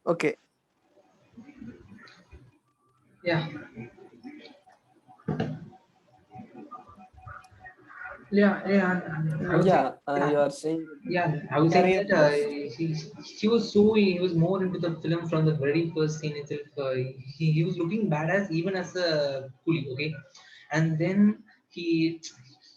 Okay. Yeah, yeah, yeah. I would say, Yeah, yeah, you are saying. yeah. I would say Carry on, that please. he was more into the film from the very first scene itself. He was looking badass even as a coolie, okay, and then he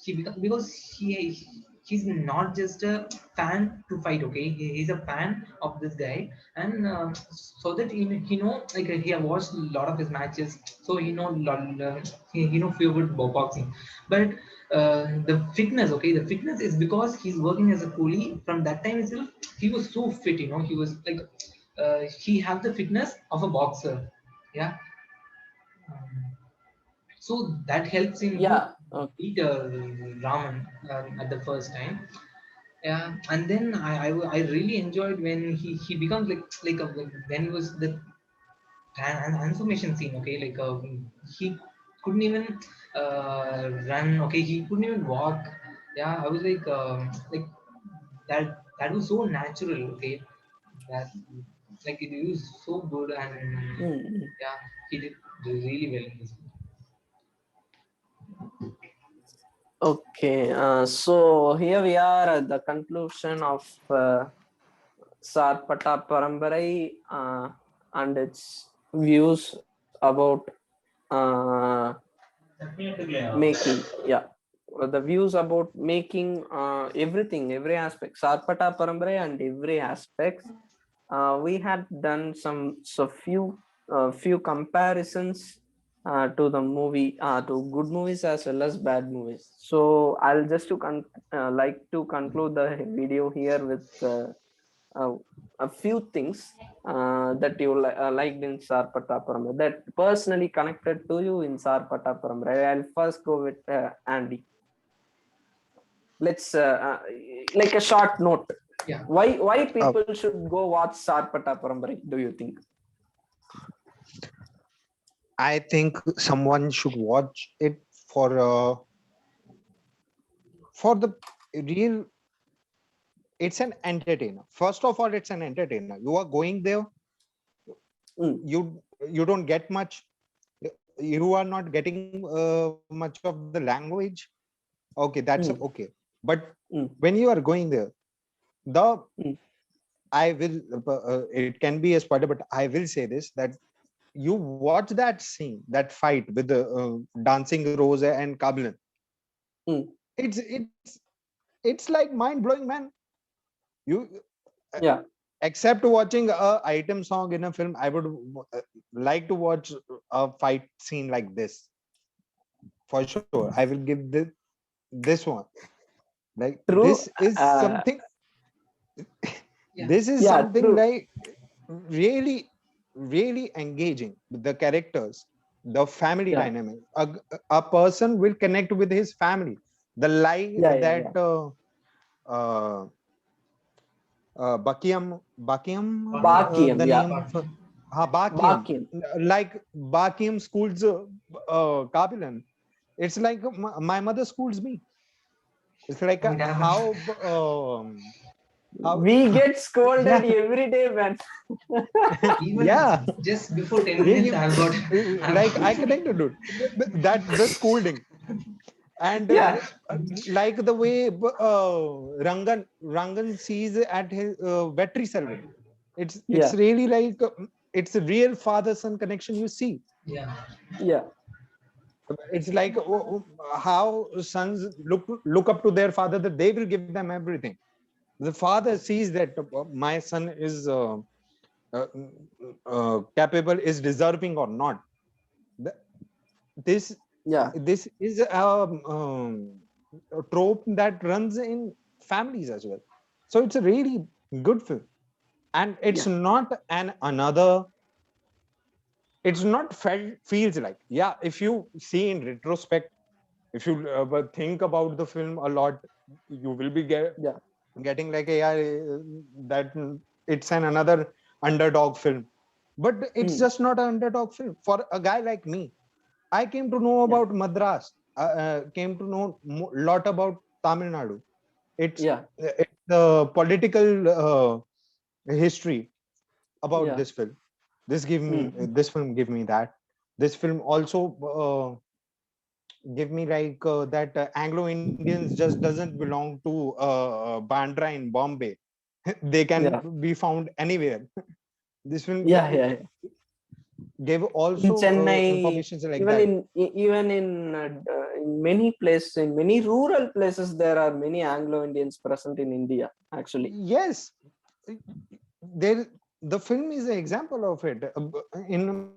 he become because he's not just a fan to fight, okay. He's a fan of this guy, and so that he know like he have watched a lot of his matches, so he know few about boxing, but the fitness, okay, the fitness is because he's working as a coolie from that time itself. He was so fit, he was like he have the fitness of a boxer, yeah. So that helps him to Yeah. Okay. beat Raman at the first time. Yeah, and then I really enjoyed when he becomes like when he was the transformation scene. Okay, like he couldn't even run. Okay, he couldn't even walk. Yeah, I was like that was so natural. Okay, that like it was so good, and Mm. yeah, he did really well in this. Okay. So here we are at the conclusion of Sarpata Parambarai and its views about uh, making. Yeah. The views about making everything, every aspect, Sarpata Parambarai and every aspect. We had done few comparisons to the movie, to good movies as well as bad movies. So I'll just like to conclude the video here with uh, a few things that you liked in Sarpata Parambarai, that personally connected to you in Sarpata Parambarai. I'll first go with Andy. Let's like a short note. Yeah. Why Uh, people should go watch Sarpata Parambarai? Do you think? I think someone should watch it for the real. It's an entertainer. First of all, it's an entertainer. You are going there. Mm, You don't get much. You are not getting much of the language. Okay, that's okay. mm, But when mm, you are going there, the mm. I will. It can be a spoiler, but I will say this: that you watch that scene, that fight with the dancing Rose and Kablan. Mm. It's it's it's like mind blowing, man. You uh, Yeah, except watching a item song in a film, I would like to watch a fight scene like this for sure. I will give this one. Like this true. is Uh, something. Yeah. This is yeah, something true. like really, really engaging with the characters, the family Yeah, dynamic. A person will connect with his family. The lie yeah, yeah, that yeah. uh, Bakiam, Bakiam, the yeah, name of Bakiam, Bakiam. like Bakiam schools Kabilan. It's like my mother schools me. It's like Oh, it happened. how We get scolded yeah every day, man. Even yeah just before 10 yeah minutes, you I've got. like I I've, connected to that's the scolding. And Yeah, like the way Rangan sees at his veterinary survey, it's yeah, really like it's a real father son connection you see. yeah. yeah, It's like how sons look up to their father, that they will give them everything. The father sees that my son is uh, capable, is deserving or not. The- this yeah, this is a trope that runs in families as well. So it's a really good film, and it's yeah, not an another. It's not feels like, yeah. If you see in retrospect, if you think about the film a lot, you will be yeah. getting like a, yeah, that it's an another underdog film, but it's Mm, just not an underdog film for a guy like me. I came to know yeah, about Madras, came to know lot about Tamil Nadu. It's yeah, it's the political history. about Yeah. this film. This give me this film give me that. This film also give me like that Anglo-Indians just doesn't belong to Bandra in Bombay. They can Yeah. be found anywhere. This film Yeah. Yeah. gave In also Chennai, information like even that. in many places, in many rural places, there are many Anglo-Indians present in India. Actually, Yes, there the film is an example of it. In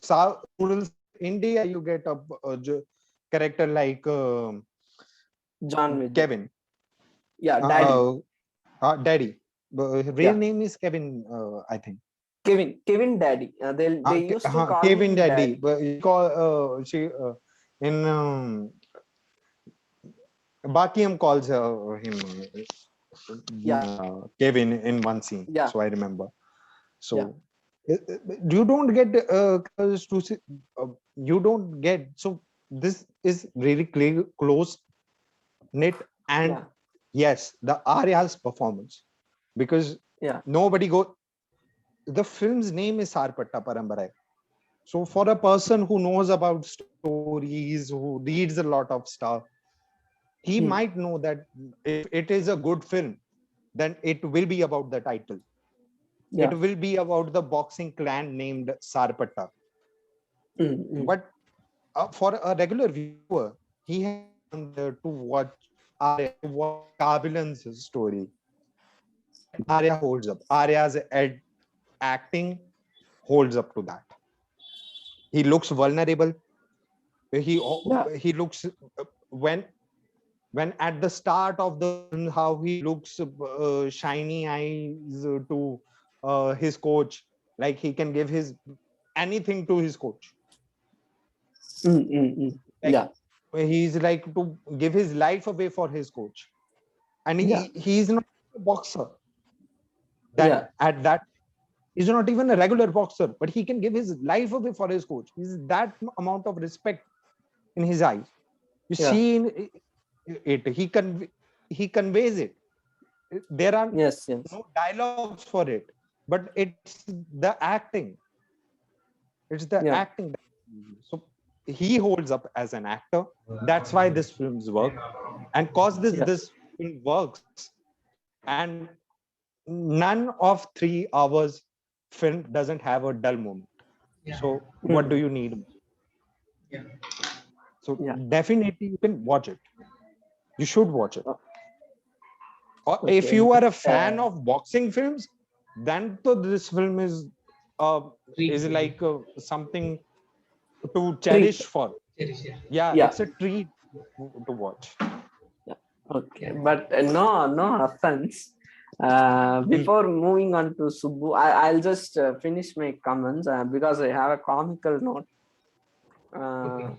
South rural India, you get a character like John Vijay. Kevin, Yeah, Daddy. Daddy. Real Yeah, name is Kevin, I think. Kevin Daddy. They used to call Kevin him Daddy, Daddy. but you call she in Bakiam calls him Yeah, Kevin in one scene, yeah, so I remember. yeah, So you don't get to see, you don't get so this is really close knit, and yeah, yes, the Arya's performance, because yeah, nobody go. The film's name is Sarpatta Parambarai. So for a person who knows about stories, who reads a lot of stuff, he hmm, might know that if it is a good film, then it will be about the title. yeah. It will be about the boxing clan named Sarpatta. Mm. But for a regular viewer, he has gone there to watch Arya, to watch Kabilan's story. And Arya holds up. Arya's acting holds up to that. He looks vulnerable. He Yeah, he looks when at the start of the film, how he looks shiny eyes to his coach, like he can give his anything to his coach. Like yeah, he's like to give his life away for his coach, and yeah, he's not a boxer. yeah, That at that he's not even a regular boxer, but he can give his life away for his coach. He's that amount of respect in his eyes. You yeah. see it. He conveys it. There are Yes, yes. no dialogues for it, but it's the acting. It's the Yeah, acting. So he holds up as an actor. That's why this film's work, and cause yeah, this film works, and none of 3 hours film doesn't have a dull moment. Yeah. So what mm, do you need? Yeah. So yeah. definitely you can watch it. You should watch it. Oh, Or if okay, you are but a fan of boxing films, then to this film uh, Treat is for you. like something to treat. cherish for. Cherish, yeah. Yeah, Yeah, it's a treat to watch. yeah. Okay, Yeah. but no offense. Mm, Before moving on to Subbu, I'll just finish my comments because I have a comical note. Okay. Uh,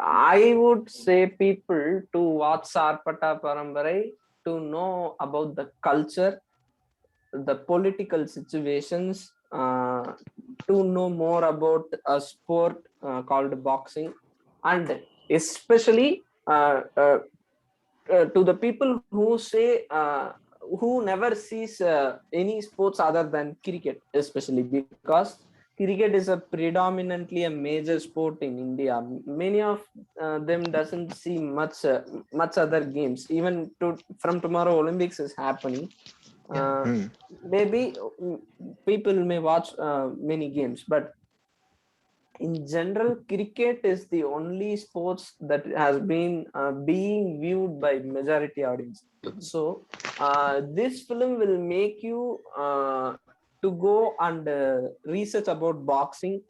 I would say people to watch Sarpata Parambarai to know about the culture, the political situations, to know more about a sport called boxing, and especially to the people who say who never sees any sports other than cricket, especially because cricket is a predominantly a major sport in India. Many of them doesn't see much other games. Even from tomorrow Olympics is happening. Yeah. uh, mm, Maybe people may watch many games, but in general, cricket is the only sports that has been being viewed by majority audience. So this film will make you to go and research about boxing.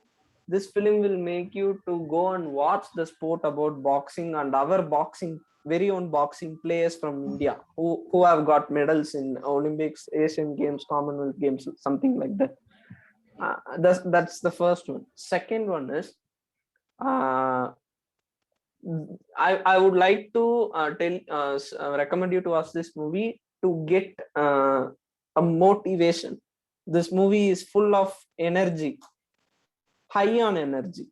This film will make you to go and watch the sport about boxing and our boxing very own boxing players from India who have got medals in Olympics, Asian Games, Commonwealth Games, something like that. That's the first one. Second one is uh, I would like to recommend you to watch this movie to get a motivation. This movie is full of energy, high on energy.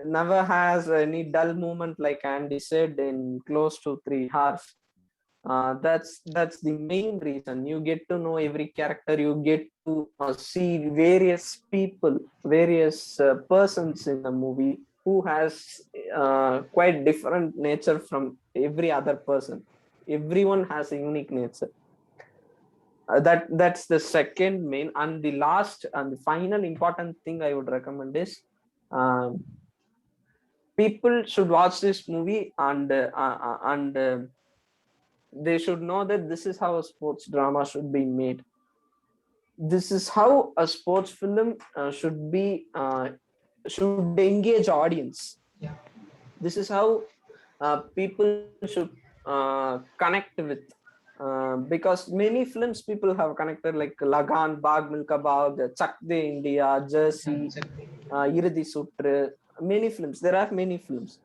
Never has any dull moment, like Andy said, in close to 3 hours. That's the main reason. You get to know every character. You get to see various people, various persons in the movie who has quite different nature from every other person. Everyone has a unique nature. That's the second main, and the last and the final important thing I would recommend is, um, people should watch this movie, and they should know that this is how a sports drama should be made. This is how a sports film should engage audience. Yeah. This is how people should connect with, because many films people have connected, like Lagan, Bag Milka Bag, Chak De India, Jersey, Exactly. Irudi Sutru, many films. There are many films.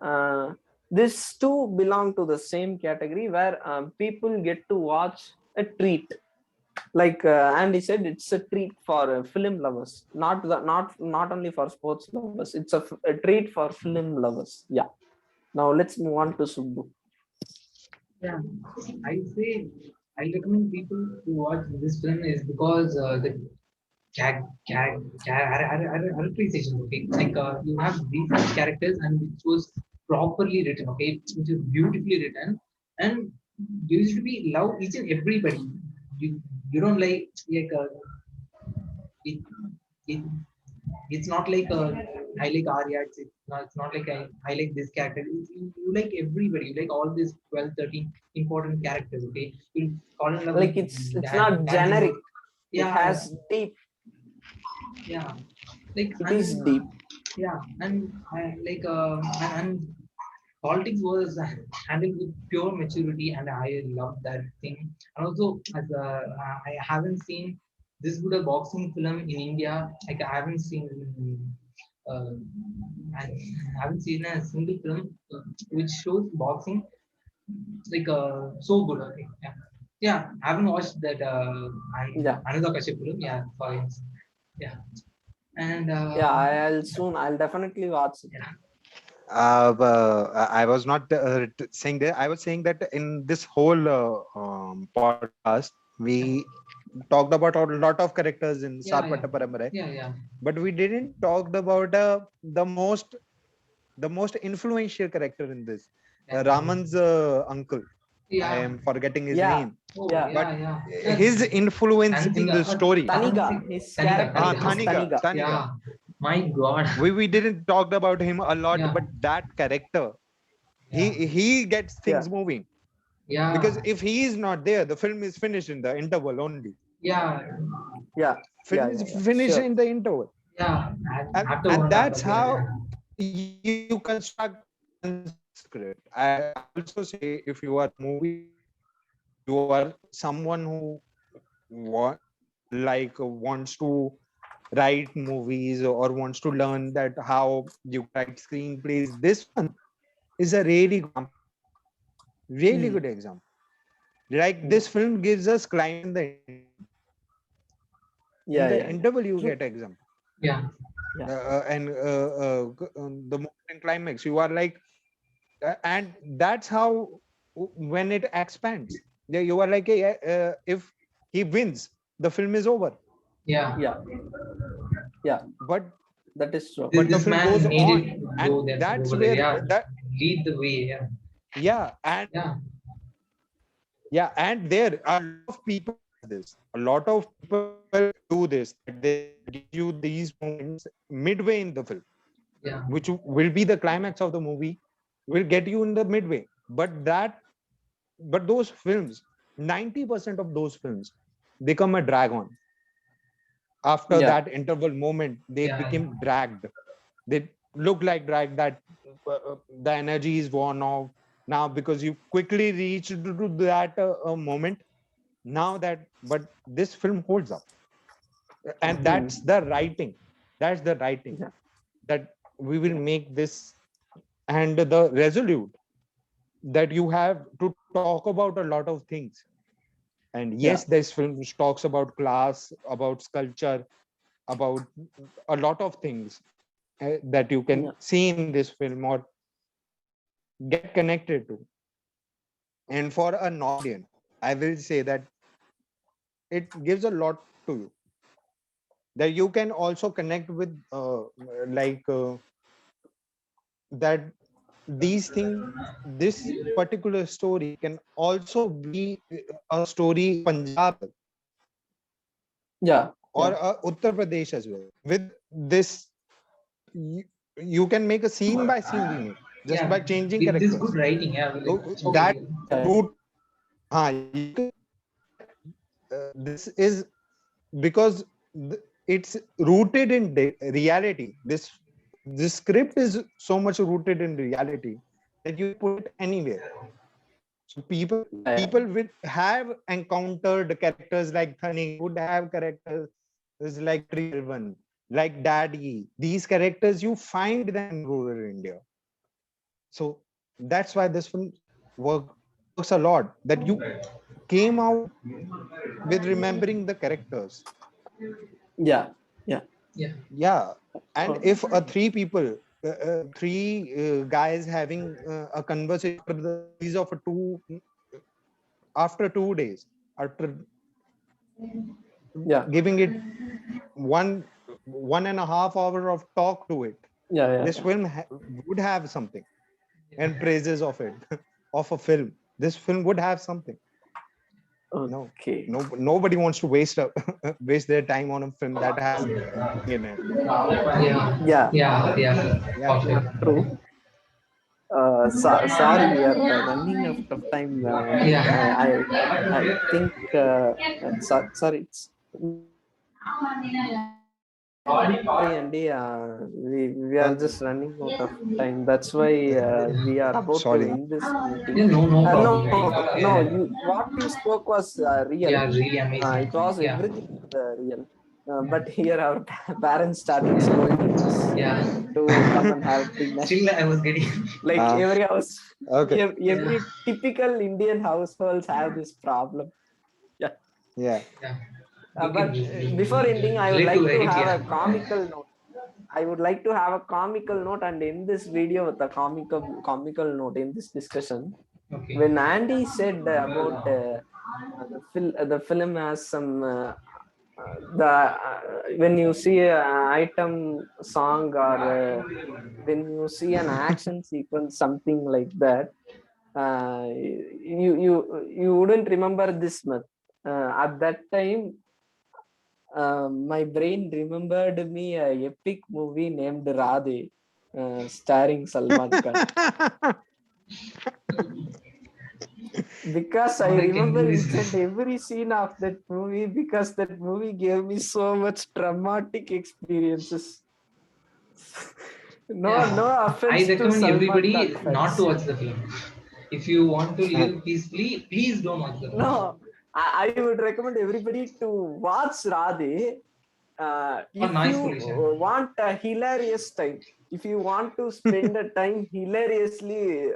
Uh, these two belong to the same category where people get to watch a treat. Like Andy said, it's a treat for film lovers, not only for sports lovers. It's a treat for film lovers. Yeah. Now let's move on to Subbu. Yeah, I say I recommend people to watch this film is because the characterization, okay, like you have these characters and which was properly written, okay, which is beautifully written, and you should be love each and everybody. You don't like it, it it's not like I like Arya. It's not like I like this character. You like everybody. You like all these 12, 13 important characters. Okay, you fall in love with Like it's not Dan generic. Dino. It Yeah, has deep. yeah. Like It is deep. yeah, and like and politics was handled with pure maturity, and I love that thing. And also, as I haven't seen this good a boxing film in India. Like I haven't seen. Uh, I haven't seen a single film which shows boxing like so good. Okay, yeah, yeah. I haven't watched that Yeah. Ananda Kashyap film. Yeah, for instance. Yeah, and Yeah. I'll definitely watch it. yeah, I was not saying that. I was saying that in this whole podcast, we talked about a lot of characters in yeah, yeah, Sarpata Paramara, yeah, yeah, but we didn't talk about the most influential character in this, yeah. Raman's uncle. I Yeah. am forgetting his Yeah. name, Oh, Yeah. but yeah, yeah. his influence in Tantiga, the story. Taniga. His character name is Thaniga, Taniga. Thaniga. Yeah. My God. We didn't talk about him a lot, Yeah. but that character, Yeah. he gets things Yeah. moving. Yeah. Because if he is not there, the film is finished in the interval only. Yeah. Yeah. Film is finished Sure. in the interval. Yeah. And that's how you construct a script. I also say, if you are a movie, you are someone who wants to write movies or wants to learn that how you write screenplays. This one is a really good example. Like this film gives us climb in the Yeah. interval, you get example. Yeah. The moment in climax, you are like, and that's how when it expands, you are like, hey, if he wins, the film is over. Yeah. Yeah. But That is true. But the This film man goes needed on, to and go there. that's over there. where Yeah. Lead the way. Yeah. and Yeah. and there are a lot of people do this. A lot of people do this. They give you these moments midway in the film, Yeah. which will be the climax of the movie, will get you in the midway. But those films, 90% of those films become a drag on. After that interval moment, they became dragged. They look like drag, that the energy is worn off now because you quickly reached to that moment. But this film holds up, and that's the writing. That's the writing that we will make this, and the resolute that you have to talk about a lot of things. And yes, this film talks about class, about sculpture, about a lot of things that you can see in this film or get connected to. And for an audience, I will say that it gives a lot to you, that you can also connect with like that these things, this particular story can also be a story Punjab Yeah, or yeah, Uttar Pradesh as well. With this, you, you can make a scene by scene remake just Yeah, by changing with this good characters. writing, yeah, like, So okay. that root, you can, this is because it's rooted in reality. This script is so much rooted in reality that you put it anywhere. So yeah, people will have encountered characters like Thani, would have characters like Real One, like Daddy. These characters you find them in rural India. So that's why this film works a lot. That you came out with remembering the characters. yeah, yeah. Yeah, Yeah, and Oh, if three people, three guys having a conversation after the release of a after 2 days, after yeah, giving it one and a half hour of talk to it, yeah, yeah, this yeah. film would have something, and praises of it of a film. This film would have something. No, Okay. nobody wants to waste waste their time on a film that has nothing in it. yeah, Yeah, yeah, Yeah, for yeah, sure. true. Sorry, we are running out of time. Yeah, I think. Sorry, it's sorry, Andy. We are just running out of time. That's why we are about to sorry. end this meeting. yeah, no No, problem, right? no. Yeah, What you spoke was real. yeah, really amazing. It was Yeah, everything real. But here our parents started scolding us yeah. to come and have dinner. Still, I was getting. Like Uh, every house, okay. every typical Indian households have this problem. Yeah. Yeah. Yeah, you can But before ending, I would relate to like to it. have Yeah, a comical note. I would like to have a comical note and end this video with a comical note in this discussion. okay. When Andy said about the film has some the when you see an item song or when you see an action sequence, something like that, you wouldn't remember this much. At that time, my brain remembered me a epic movie named Radhe, starring Salman Khan. Because I All I can remember do each is and every scene of that movie, because that movie gave me so much traumatic experiences. No, yeah. no I offense to recommend Salman everybody Khan not fans. to watch the film. If you want to live peacefully, please don't watch the film. No, I would recommend everybody to watch Radhe. For If noise you pollution. want a hilarious time, if you want to spend a time hilariously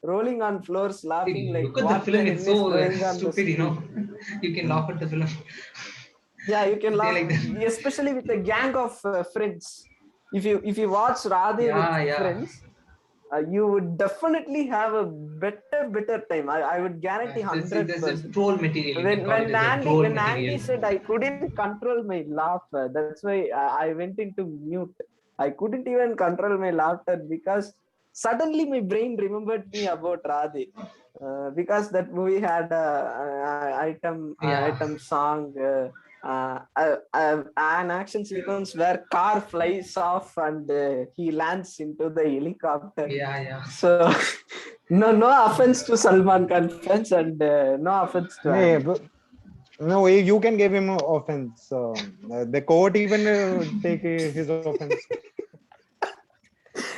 rolling on floors, laughing See, like look at the what the film. It's hell is so going on the stupid, screen. You can laugh at the film. Yeah, you can Say laugh, like that. especially with a gang of friends. If you watch Radhe with Yeah, yeah. friends, you would definitely have a better time. I would guarantee There's a 100%. troll material. You can call it as a troll When Andy material. said I couldn't control my laughter, that's why I went into mute. I couldn't even control my laughter because suddenly my brain remembered me about Radhe. Because that movie had Yeah, item song, an action sequence where car flies off and he lands into the helicopter. yeah. So no offense to Salman Khan fans and no offense to Hey, Andy. no, you can give him offense. The court even take his offense.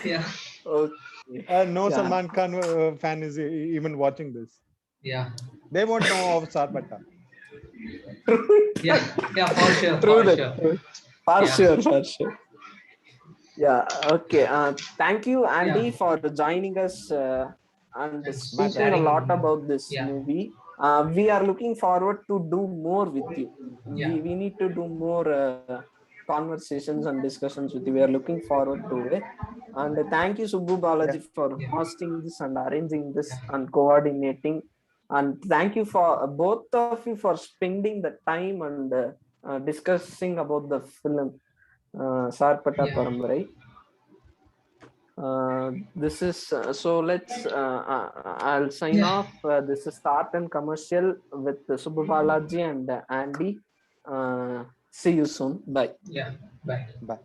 Yeah, Okay. No Yeah. Salman Khan fan is even watching this. yeah, They won't know of Sarpata. yeah, for sure, True for that. sure. True. For Yeah, sure, for sure. Yeah. Okay. Thank you, yeah. Andy, for joining us and Thanks for speaking a sharing. lot about this Yeah, movie. We are looking forward to do more with you. yeah, We need to do more conversations and discussions with you. We are looking forward to it. And thank you, Subbu Yeah. Balaji, for yeah, hosting this and arranging this yeah. and coordinating. And thank you for both of you for spending the time and discussing about the film Sarpata Yeah. Parambarai. This is so let's I'll sign off. This is Start and Commercial with Subbu Balaji and Andy. See you soon. Bye. Yeah. Bye. Bye.